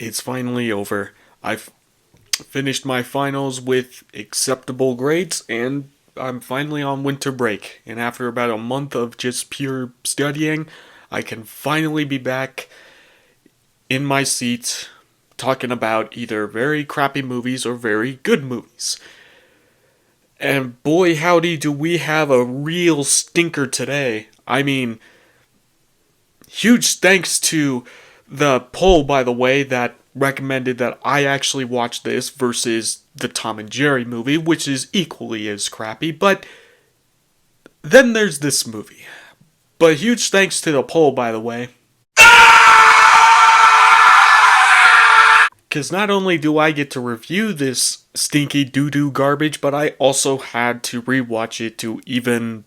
It's finally over. I've finished my finals with acceptable grades, and I'm finally on winter break. And after about a month of just pure studying, I can finally be back in my seat talking about either very crappy movies or very good movies. And boy, howdy, do we have a real stinker today. I mean, huge thanks to the poll, by the way, that recommended that I actually watch this versus the Tom and Jerry movie, which is equally as crappy. But then there's this movie. But huge thanks to the poll, by the way. Because not only do I get to review this stinky doo-doo garbage, but I also had to rewatch it to even,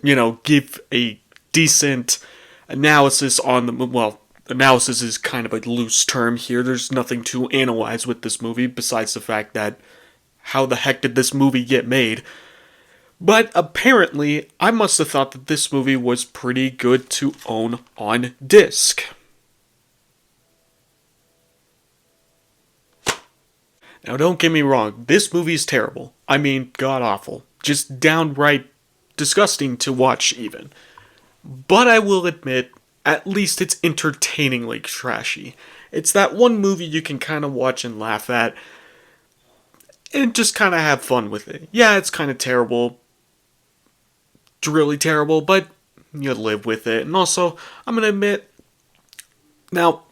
give a decent analysis on the, well, analysis is kind of a loose term here. There's nothing to analyze with this movie besides the fact that how the heck did this movie get made? But apparently, I must have thought that this movie was pretty good to own on disc. Now, don't get me wrong, this movie's terrible. I mean, god awful. Just downright disgusting to watch, even. But I will admit, at least it's entertainingly trashy. It's that one movie you can kind of watch and laugh at, and just kind of have fun with it. Yeah, it's kind of terrible. It's really terrible, but you live with it. And also, I'm going to admit, now,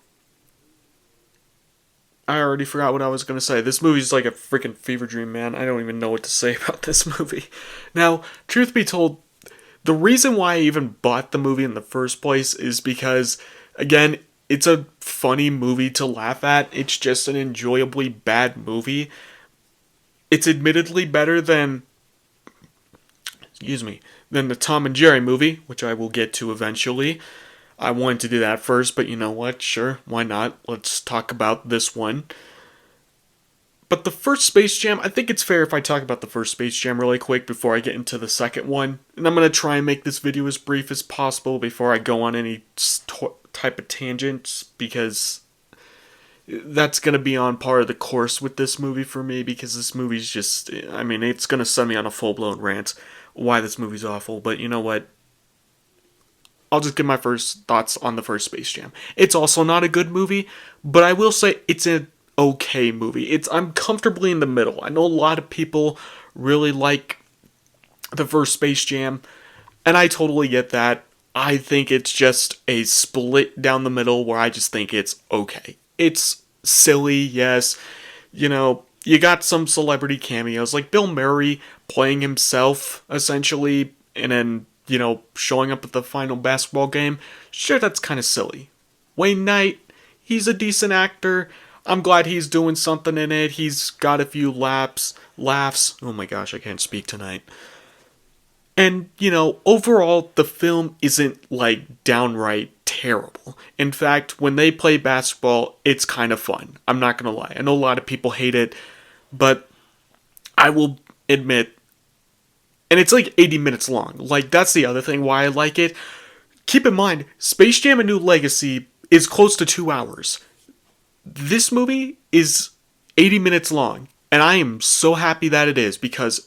I already forgot what I was going to say. This movie's like a freaking fever dream, man. I don't even know what to say about this movie. Now, truth be told, the reason why I even bought the movie in the first place is because, again, it's a funny movie to laugh at. It's just an enjoyably bad movie. It's admittedly better than, than the Tom and Jerry movie, which I will get to eventually. I wanted to do that first, but you know what? Sure, why not? Let's talk about this one. But the first Space Jam, I think it's fair if I talk about the first Space Jam really quick before I get into the second one. And I'm going to try and make this video as brief as possible before I go on any type of tangents, because that's going to be on par of the course with this movie for me, because this movie's just, I mean, it's going to send me on a full-blown rant why this movie's awful. But you know what? I'll just give my first thoughts on the first Space Jam. It's also not a good movie, but I will say it's an okay movie. I'm comfortably in the middle. I know a lot of people really like the first Space Jam, and I totally get that. I think it's just a split down the middle where I just think it's okay. It's silly, yes. You got some celebrity cameos, like Bill Murray playing himself, essentially, and then showing up at the final basketball game. Sure, that's kind of silly. Wayne Knight, he's a decent actor. I'm glad he's doing something in it. He's got a few laughs. Oh my gosh, I can't speak tonight. And, overall, the film isn't, downright terrible. In fact, when they play basketball, it's kind of fun. I'm not gonna lie. I know a lot of people hate it, but I will admit, and it's 80 minutes long. That's the other thing why I like it. Keep in mind, Space Jam: A New Legacy is close to 2 hours. This movie is 80 minutes long, and I am so happy that it is, because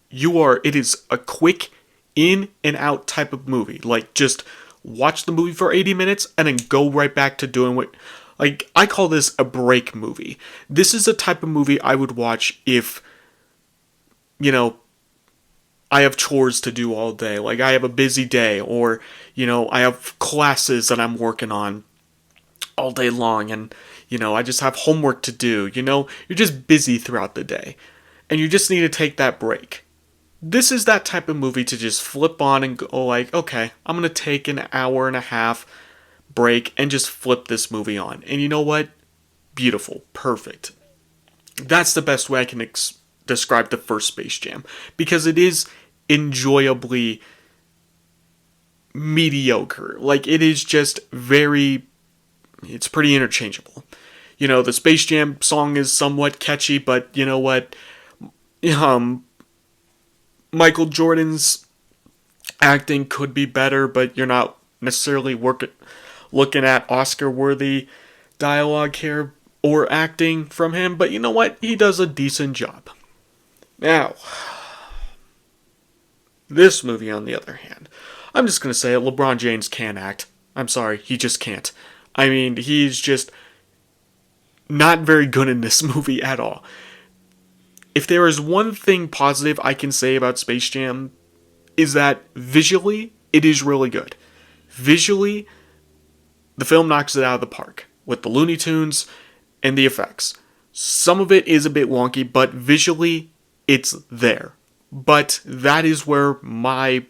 it is a quick in and out type of movie. Just watch the movie for 80 minutes and then go right back to doing what, I call this a break movie. This is the type of movie I would watch if, I have chores to do all day. I have a busy day, or, I have classes that I'm working on all day long, and, I just have homework to do. You're just busy throughout the day, and you just need to take that break. This is that type of movie to just flip on and go okay, I'm going to take an hour and a half break and just flip this movie on. And you know what? Beautiful. Perfect. That's the best way I can describe the first Space Jam, because it is enjoyably mediocre. It is just it's pretty interchangeable. The Space Jam song is somewhat catchy, but you know what? Michael Jordan's acting could be better, but you're not necessarily looking at Oscar-worthy dialogue here. or acting from him, but you know what? He does a decent job. Now, this movie, on the other hand, I'm just going to say it, LeBron James can't act. I'm sorry, he just can't. I mean, he's just not very good in this movie at all. If there is one thing positive I can say about Space Jam, is that visually, it is really good. Visually, the film knocks it out of the park with the Looney Tunes and the effects. Some of it is a bit wonky, but visually, it's there. But that is where my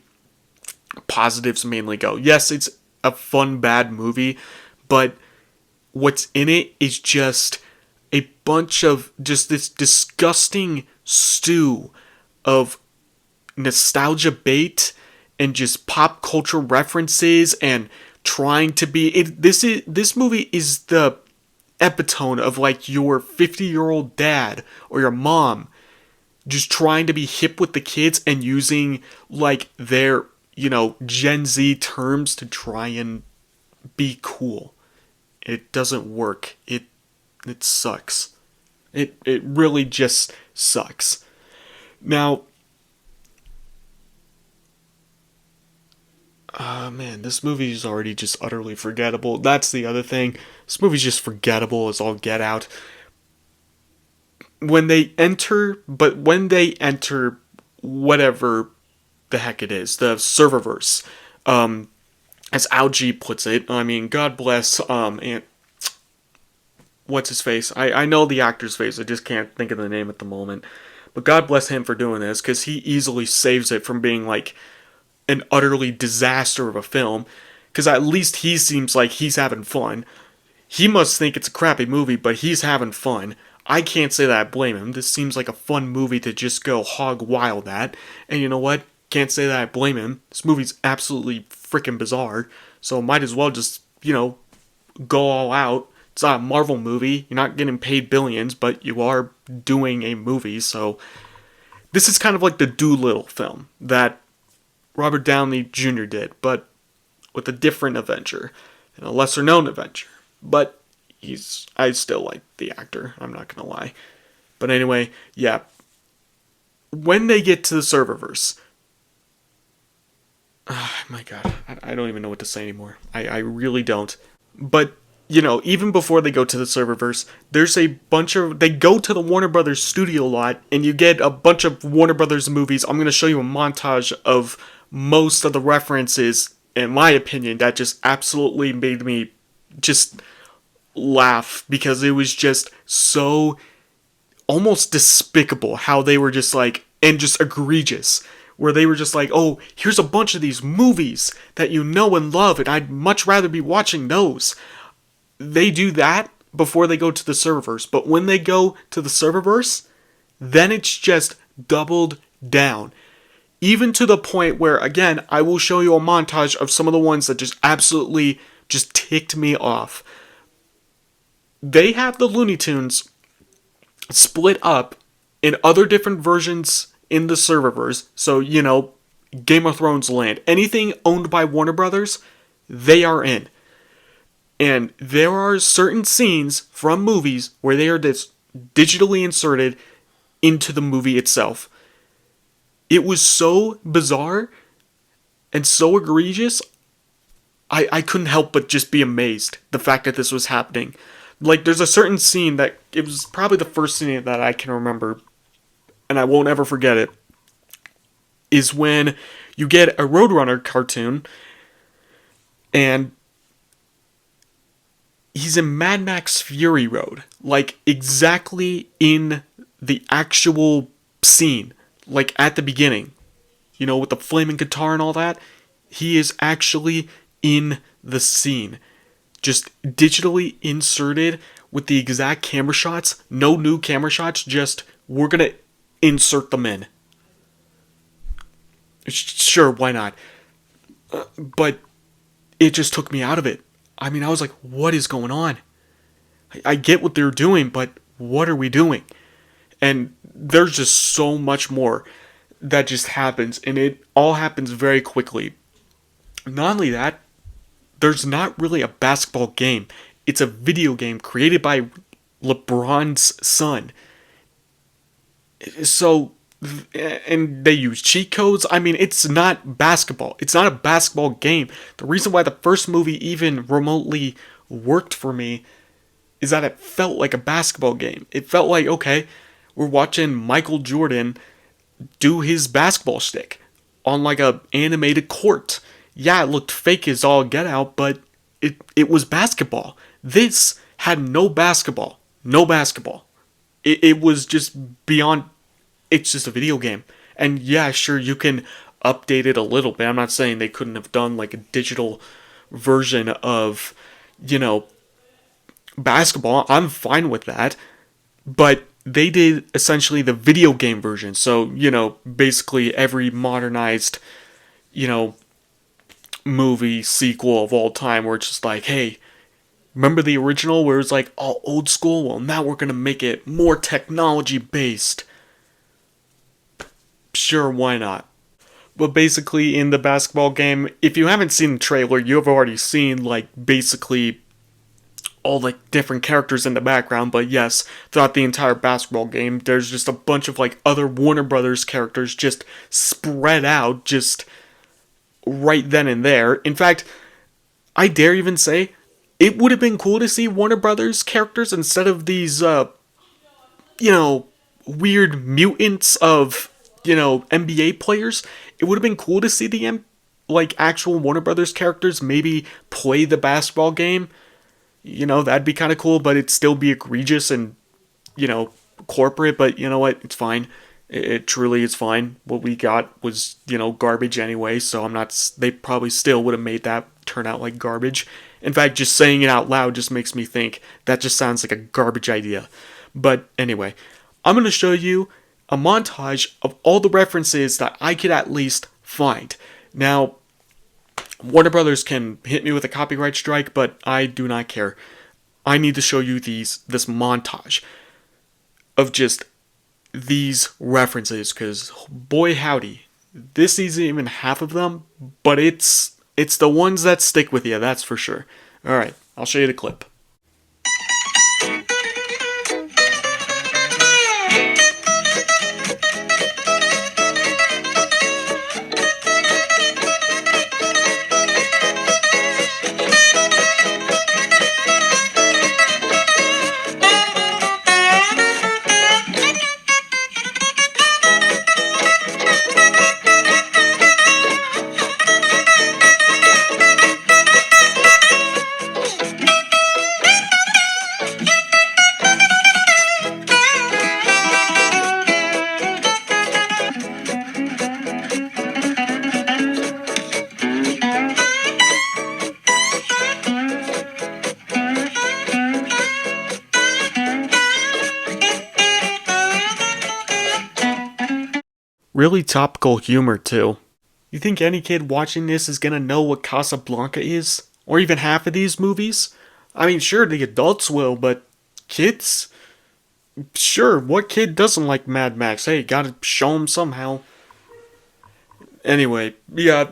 positives mainly go. Yes, it's a fun, bad movie, but what's in it is just a bunch of just this disgusting stew of nostalgia bait and just pop culture references and trying to be it. This movie is the epitome of like your 50-year-old dad or your mom just trying to be hip with the kids and using like their, Gen Z terms to try and be cool. It doesn't work. It sucks. It really just sucks. Now, man, this movie is already just utterly forgettable. That's the other thing. This movie's just forgettable as all get out. When they enter whatever the heck it is, the serververse, as Algie puts it, I mean, God bless, and what's his face? I know the actor's face, I just can't think of the name at the moment. But God bless him for doing this, because he easily saves it from being like an utterly disaster of a film, because at least he seems like he's having fun. He must think it's a crappy movie, but he's having fun. I can't say that I blame him. This seems like a fun movie to just go hog wild at. And you know what? Can't say that I blame him. This movie's absolutely freaking bizarre. So might as well just, go all out. It's not a Marvel movie. You're not getting paid billions, but you are doing a movie. So this is kind of like the Doolittle film that Robert Downey Jr. did, but with a different Avenger and a lesser known Avenger. But I still like the actor, I'm not gonna lie. But anyway, yeah. When they get to the serververse, my god, I don't even know what to say anymore. I really don't. But, even before they go to the serververse, there's a bunch of, they go to the Warner Brothers studio lot, and you get a bunch of Warner Brothers movies. I'm gonna show you a montage of most of the references, in my opinion, that just absolutely made me just laugh, because it was just so almost despicable how they were just like, and just egregious, where they were just like, oh, here's a bunch of these movies that you know and love, and I'd much rather be watching those. They do that before they go to the serververse, but when they go to the serververse, then it's just doubled down. Even to the point where, again, I will show you a montage of some of the ones that just absolutely just ticked me off. They have the Looney Tunes split up in other different versions in the serververse. So, Game of Thrones land. Anything owned by Warner Brothers, they are in. And there are certain scenes from movies where they are just digitally inserted into the movie itself. It was so bizarre and so egregious, I couldn't help but just be amazed the fact that this was happening. Like, there's a certain scene that, it was probably the first scene that I can remember, and I won't ever forget it, is when you get a Roadrunner cartoon, and he's in Mad Max Fury Road, like, exactly in the actual scene, like, at the beginning, with the flaming guitar and all that. He is actually in the scene, just digitally inserted with the exact camera shots. No new camera shots, just we're gonna insert them in. Sure, why not? But it just took me out of it. I mean, I was like, what is going on? I get what they're doing, but what are we doing? And there's just so much more that just happens, and it all happens very quickly. Not only that, there's not really a basketball game. It's a video game created by LeBron's son. So, and they use cheat codes. I mean, it's not basketball. It's not a basketball game. The reason why the first movie even remotely worked for me is that it felt like a basketball game. It felt like, okay, we're watching Michael Jordan do his basketball stick on like a animated court. Yeah, it looked fake as all get out, but it was basketball. This had no basketball. No basketball. It was just beyond, it's just a video game. And yeah, sure, you can update it a little bit. I'm not saying they couldn't have done like a digital version of, you know, basketball. I'm fine with that. But they did essentially the video game version. So, you know, basically every modernized, you know, movie sequel of all time where it's just like, hey, remember the original where it's like all old school? Well, now we're going to make it more technology based. Sure, why not? But basically, in the basketball game, if you haven't seen the trailer, you have already seen, like, basically all the different characters in the background. But yes, throughout the entire basketball game, there's just a bunch of, like, other Warner Brothers characters just spread out, just right then and there. In fact, I dare even say, it would have been cool to see Warner Brothers characters instead of these, you know, weird mutants of, you know, NBA players. It would have been cool to see the like actual Warner Brothers characters maybe play the basketball game. You know, that'd be kind of cool, but it'd still be egregious and, you know, corporate. But you know what? It's fine. It truly is fine. What we got was, you know, garbage anyway. So I'm not. They probably still would have made that turn out like garbage. In fact, just saying it out loud just makes me think that just sounds like a garbage idea. But anyway, I'm going to show you a montage of all the references that I could at least find. Now, Warner Brothers can hit me with a copyright strike, but I do not care. I need to show you this montage of just these references, because boy howdy, this isn't even half of them, but it's the ones that stick with you, that's for sure. Alright, I'll show you the clip. Really topical humor, too. You think any kid watching this is gonna know what Casablanca is? Or even half of these movies? I mean, sure, the adults will, but kids? Sure, what kid doesn't like Mad Max? Hey, gotta show them somehow. Anyway, yeah,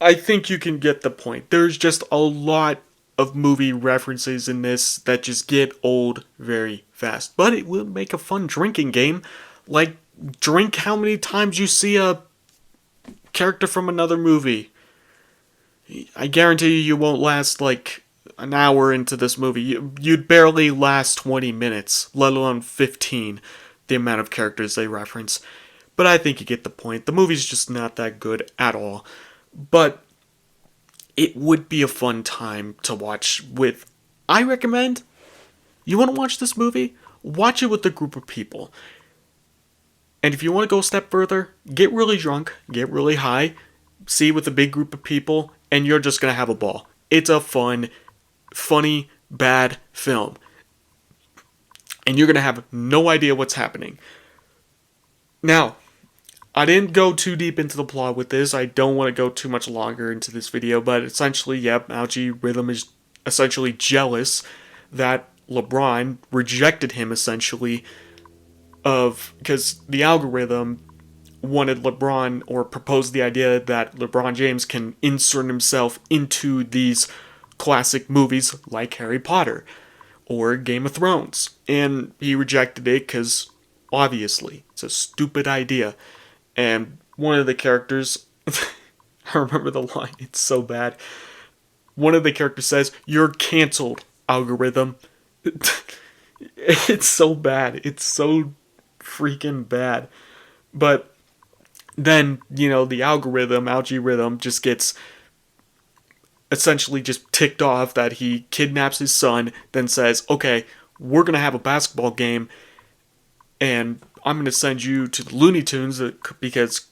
I think you can get the point. There's just a lot of movie references in this that just get old very fast. But it will make a fun drinking game. Like, drink how many times you see a character from another movie. I guarantee you won't last like an hour into this movie. You'd barely last 20 minutes, let alone 15, the amount of characters they reference. But I think you get the point. The movie's just not that good at all. But it would be a fun time to watch with. I recommend, you want to watch this movie? Watch it with a group of people. And if you want to go a step further, get really drunk, get really high, see with a big group of people, and you're just going to have a ball. It's a fun, funny, bad film. And you're going to have no idea what's happening. Now, I didn't go too deep into the plot with this. I don't want to go too much longer into this video, but essentially, yep, Algae Rhythm is essentially jealous that LeBron rejected him, essentially, because the algorithm wanted LeBron, or proposed the idea that LeBron James can insert himself into these classic movies like Harry Potter. or Game of Thrones. And he rejected it because, obviously, it's a stupid idea. And one of the characters, I remember the line, it's so bad. One of the characters says, "You're canceled, algorithm." It's so bad. It's so freaking bad. But then, the algorithm just gets essentially just ticked off that he kidnaps his son, then says, "Okay, we're going to have a basketball game, and I'm going to send you to the Looney Tunes because,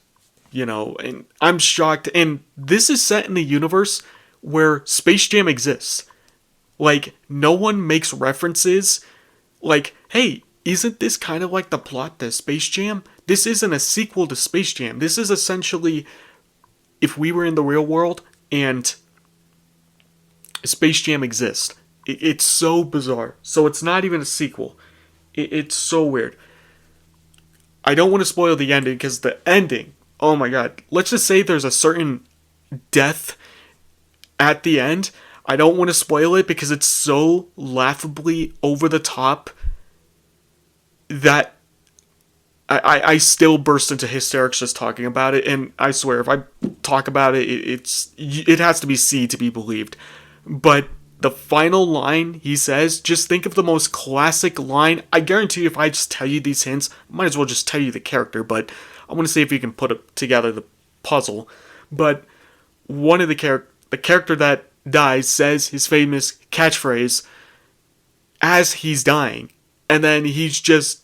and I'm shocked." And this is set in a universe where Space Jam exists. Like, no one makes references like, "Hey, isn't this kind of like the plot to Space Jam?" This isn't a sequel to Space Jam. This is essentially if we were in the real world and Space Jam exists. It's so bizarre. So it's not even a sequel. It's so weird. I don't want to spoil the ending because the ending, oh my god. Let's just say there's a certain death at the end. I don't want to spoil it because it's so laughably over the top that I still burst into hysterics just talking about it. And I swear, if I talk about it, it has to be seen to be believed. But the final line he says, just think of the most classic line. I guarantee you, if I just tell you these hints, I might as well just tell you the character. But I want to see if you can put together the puzzle. But one of the character that dies says his famous catchphrase as he's dying, and then he's just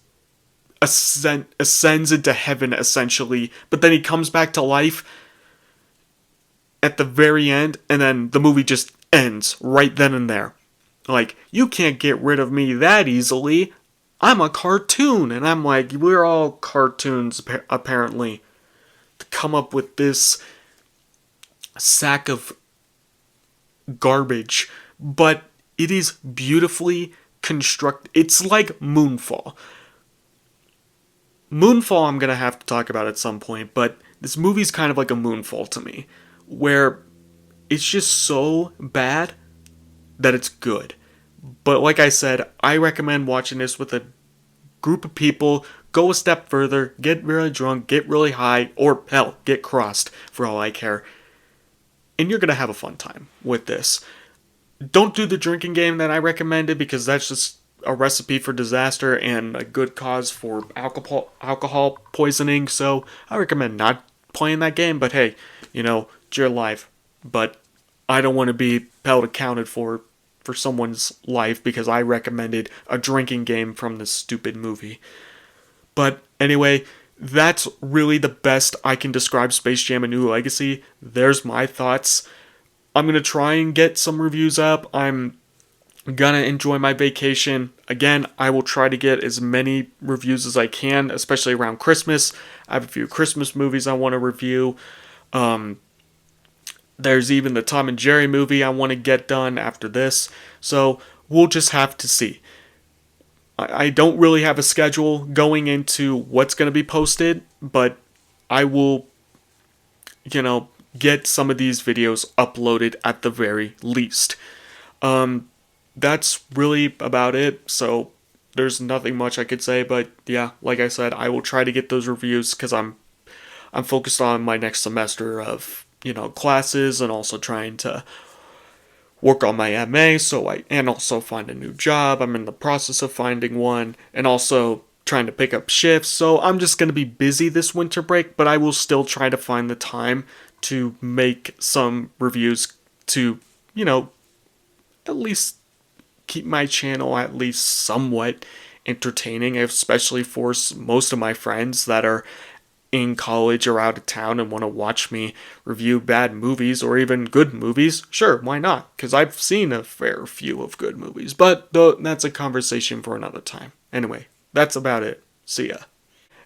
ascends into heaven essentially, but then he comes back to life at the very end, and then the movie just ends right then and there. Like, you can't get rid of me that easily. I'm a cartoon. And I'm like, we're all cartoons apparently, to come up with this sack of garbage. But it is beautifully constructed. It's like Moonfall. Moonfall I'm going to have to talk about at some point, but this movie's kind of like a Moonfall to me, where it's just so bad that it's good. But like I said, I recommend watching this with a group of people. Go a step further, get really drunk, get really high, or hell, get crossed for all I care. And you're going to have a fun time with this. Don't do the drinking game that I recommended because that's just a recipe for disaster and a good cause for alcohol poisoning. So I recommend not playing that game. But hey, it's your life. But I don't want to be held accounted for someone's life because I recommended a drinking game from this stupid movie. But anyway, that's really the best I can describe Space Jam: A New Legacy. There's my thoughts. I'm going to try and get some reviews up. I'm gonna enjoy my vacation. Again, I will try to get as many reviews as I can, especially around Christmas. I have a few Christmas movies I want to review. There's even the Tom and Jerry movie I want to get done after this. So we'll just have to see. I don't really have a schedule going into what's going to be posted, but I will, get some of these videos uploaded at the very least. That's really about it. So there's nothing much I could say, but yeah, like I said, I will try to get those reviews because I'm focused on my next semester of classes and also trying to work on my MA. And also find a new job. I'm in the process of finding one and also trying to pick up shifts. So I'm just gonna be busy this winter break, but I will still try to find the time to make some reviews to at least keep my channel at least somewhat entertaining, especially for most of my friends that are in college or out of town and want to watch me review bad movies or even good movies. Sure, why not? Because I've seen a fair few of good movies, but that's a conversation for another time. Anyway, that's about it. See ya.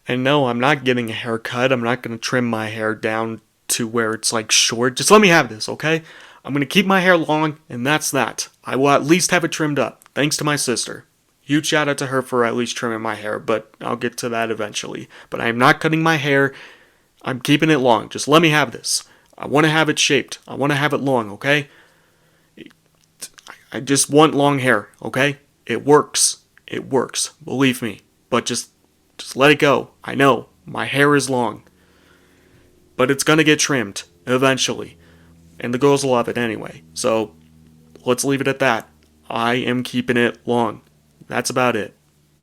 And no, I'm not getting a haircut. I'm not going to trim my hair down to where it's like short. Just let me have this, okay? I'm going to keep my hair long, and that's that. I will at least have it trimmed up, thanks to my sister. Huge shout out to her for at least trimming my hair, but I'll get to that eventually. But I am not cutting my hair. I'm keeping it long. Just let me have this. I want to have it shaped. I want to have it long, okay? I just want long hair, okay? It works. It works. Believe me. But just let it go. I know. My hair is long. But it's gonna get trimmed. Eventually. And the girls will love it anyway. So, let's leave it at that. I am keeping it long. That's about it.